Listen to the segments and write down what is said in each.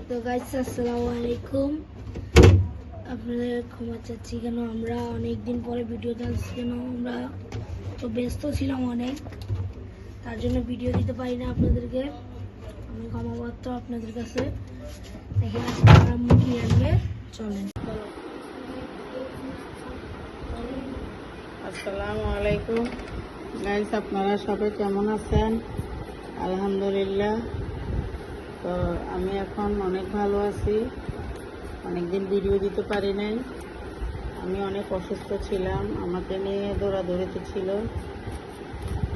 তো গাইস আসসালামু আলাইকুম। আপনাদের ক্ষমা চাচ্ছি, কেন আমরা অনেক দিন পরে ভিডিও চাচ্ছি, কেন আমরা তো ব্যস্ত ছিলাম অনেক, তার জন্য ভিডিও দিতে পারি না আপনাদেরকে। আমি ক্ষমাপ্রার্থী আপনাদের কাছে। দেখেন আজকে আমরা মুরগি আনবে, চলেন। আসসালামু আলাইকুম গাইস, আপনারা সবাই কেমন আছেন? আলহামদুলিল্লাহ। তো আমি এখন অনেক ভালো আছি। অনেকদিন ভিডিও দিতে পারি নাই, আমি অনেক অসুস্থ ছিলাম। আমাকে নিয়ে দৌড়াদৌড়িতে ছিল,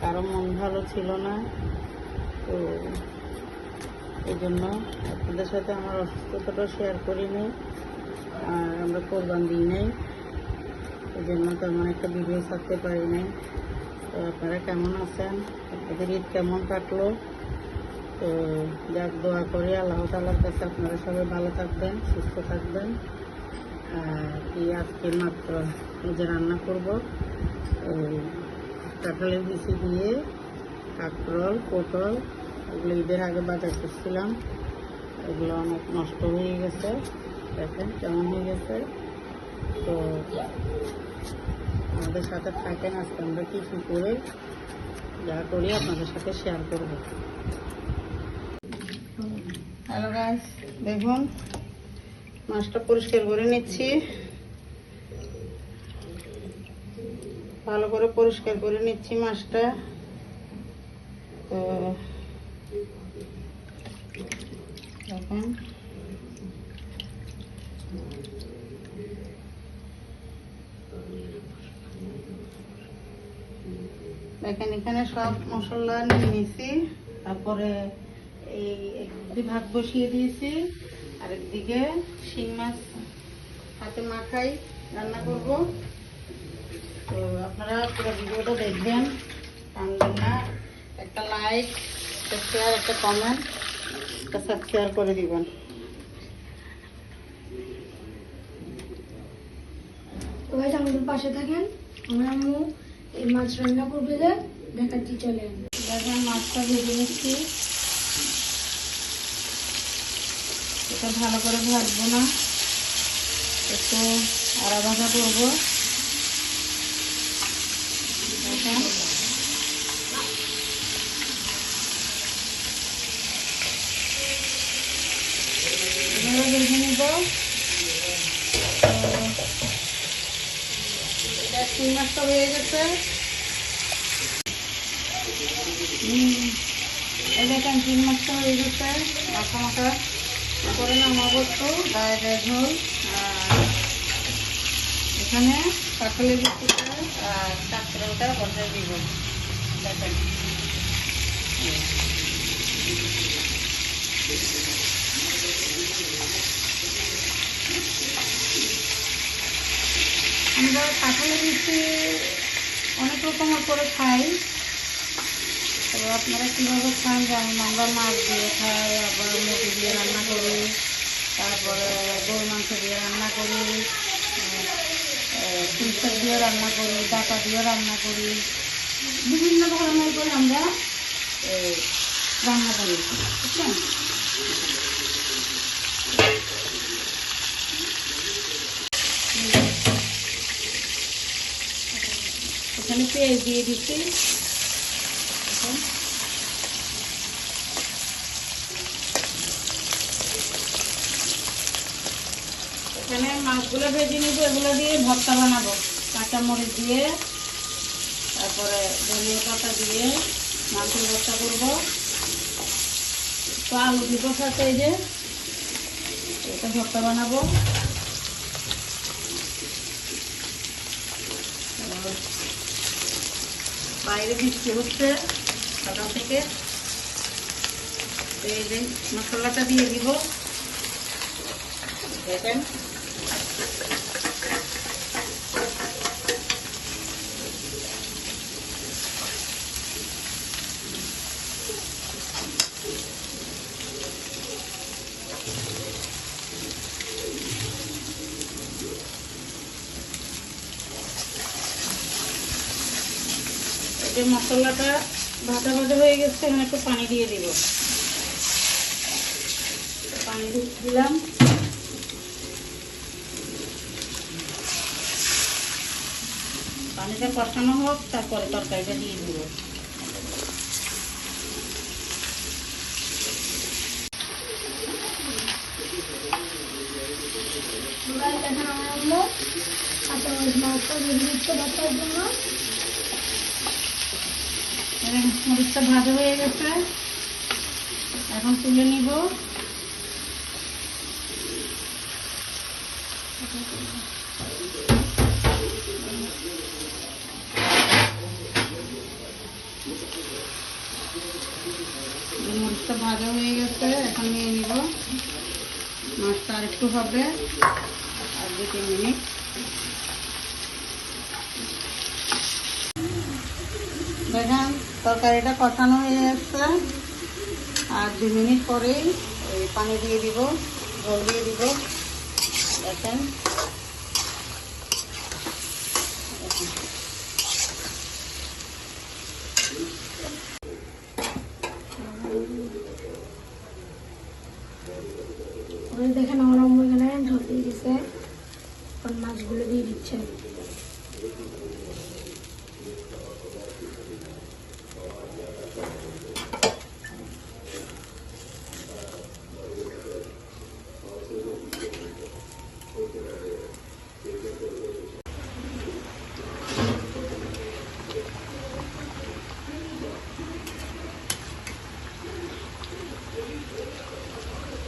কারো মন ভালো ছিল না। তো এই জন্য আপনাদের সাথে আমার অসুস্থতাটা শেয়ার করি নাই, আর আমরা কোরবান দিই নাই, এই জন্য তেমন একটা ভিডিও ছাড়তে পারি নাই। তো আপনারা কেমন আছেন? আপনাদের ঈদ কেমন কাটলো? তো যাক, দোয়া করি আল্লাহ তাআলার কাছে আপনারা সবাই ভালো থাকবেন, সুস্থ থাকবেন। এই আজকে মাত্র নিজে রান্না করব কাঁঠালের বিচি দিয়ে কাঁকরোল, পটল। এগুলো ঈদের আগে বাজার করছিলাম, এগুলো অনেক নষ্ট হয়ে গেছে। দেখেন কেমন হয়ে গেছে। তো আমাদের সাথে থাকেন, আজকে আমরা কিছু করে যা করি আপনাদের সাথে শেয়ার করব। হ্যালো গাইস, দেখুন মাছটা পরিষ্কার করে নিচ্ছি, ভালো করে পরিষ্কার করে নিচ্ছি মাছটা। তো দেখুন দেখেন এখানে সব মশলা নিয়ে নিয়েছি। তারপরে এই একদিকে ভাত বসিয়ে দিয়েছি, আরেকদিকে শিং মাছ হাতে মাখাই রান্না করব। তো আপনারা পুরো ভিডিওটা দেখবেন, টানবেন না। একটা লাইক, একটা শেয়ার, একটা কমেন্ট, একটা সাবস্ক্রাইব করে দিবেন। তো গাইস আমাদের পাশে থাকেন, আমার আম্মু এই মাছ রান্না করবে, যে দেখাচ্ছি, চলেন। দেখেন মাছটা ভেজে নিচ্ছি। এটা ভালো করে ভাজবো না, একটু আড়া ভাজা করবো। দেখেন এভাবে ভেজে নিব। এটা শিং মাছটা হয়ে গেছে। এই দেখেন শিং মাছটা হয়ে গেছে, মাখা মাখা করে নামাবো একটু গায়ে গায়ে ঝোল। আর এখানে কাঁঠালের বিচিটা আর কাঁকড়াটা বসাই দিব। দেখেন আমরা কাঁঠালের বিচি অনেক রকমের করে খাই। তো আপনারা কীভাবে খান জানেন? আমরা মাছ দিয়ে খাই, আবার মুরগি দিয়ে রান্না করি, তারপরে গরু মাংস দিয়ে রান্না করি, পুঁইশাক দিয়ে রান্না করি, ডাটা দিয়ে রান্না করি, বিভিন্ন ধরনের করে আমরা রান্না করি, বুঝলেন? এখানে পেঁয়াজ দিয়ে দিচ্ছি। এখানে মাছগুলো ভেজে নিব, এগুলো দিয়ে ভর্তা বানাবো। কাঁচামরিচ দিয়ে, তারপরে ধনিয়া পাতা দিয়ে মাছের ভর্তা করবো। তো আলু দিব সাথে, এই যে এটা ভর্তা বানাবো। বাইরে বৃষ্টি হচ্ছে সকাল থেকে। এই যে মশলাটা দিয়ে দিব, দেখেন যে মশলাটা ভাজা ভাজা হয়ে গেছে, এখন একটু পানি দিয়ে দিব। পানি দিলাম। পানিটা কষানো হোক, তারপরে তরকারিটা দিয়ে দিব। দেখেন আমার আম্মু কাঁচামরিচ মাংস দিয়ে দিচ্ছে বাচ্চার জন্য। মরিচটা ভাজা হয়ে গেছে, এখন তুলে নিব। মরিচটা ভাজা হয়ে গেছে, এখন নিয়ে নিব। মাছটা আর একটু হবে, আর 2-3 মিনিট। দেখেন তরকারিটা কষানো হয়ে যাচ্ছে, আর 2 মিনিট পরেই এই পানি দিয়ে দিব, জল দিয়ে দিব। দেখেন দেখেন আমার আম্মু এখানে ঝোল দিয়ে দিচ্ছে, এখন মাছগুলো দিয়ে দিচ্ছে।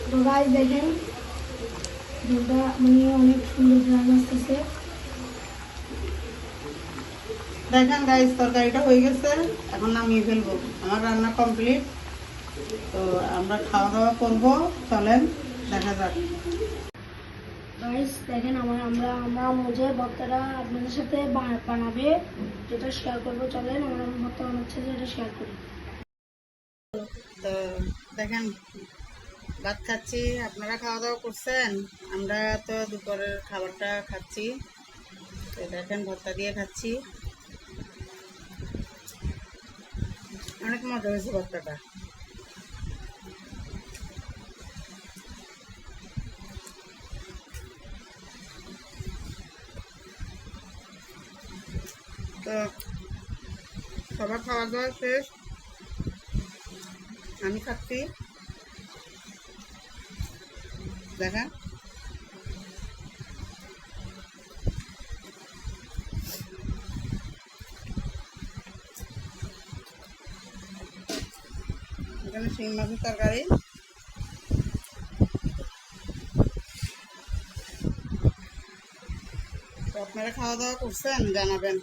তো গাইস দেখেন ঝোলটা মানে অনেক সুন্দর রান্না আসতেছে। দেখেন গাইস তরকারিটা হয়ে গেছে, এখন নামিয়ে ফেলবো। আমার রান্না কমপ্লিট। তো আমরা খাওয়া দাওয়া করবো, চলেন দেখা যাক। গাইস দেখেন আমরা আম্মু যে ভর্তাটা আপনাদের সাথে বানাবে, যেটা শেয়ার করবো, চলেন আমার আম্মু ভর্তা বানাচ্ছে যেটা শেয়ার করি। তো দেখেন ভাত খাচ্ছি, আপনারা খাওয়া দাওয়া করছেন? আমরা তো দুপুরের খাবারটা খাচ্ছি। তো দেখেন ভর্তা দিয়ে খাচ্ছি, অনেক মজা হয়েছে ভর্তাটা। তো সবার খাওয়া দাওয়া শেষ, আমি খাচ্ছি। দেখেন এখানে শিং মাছের তরকারি। তো আপনারা খাওয়া দাওয়া করছেন? জানাবেন।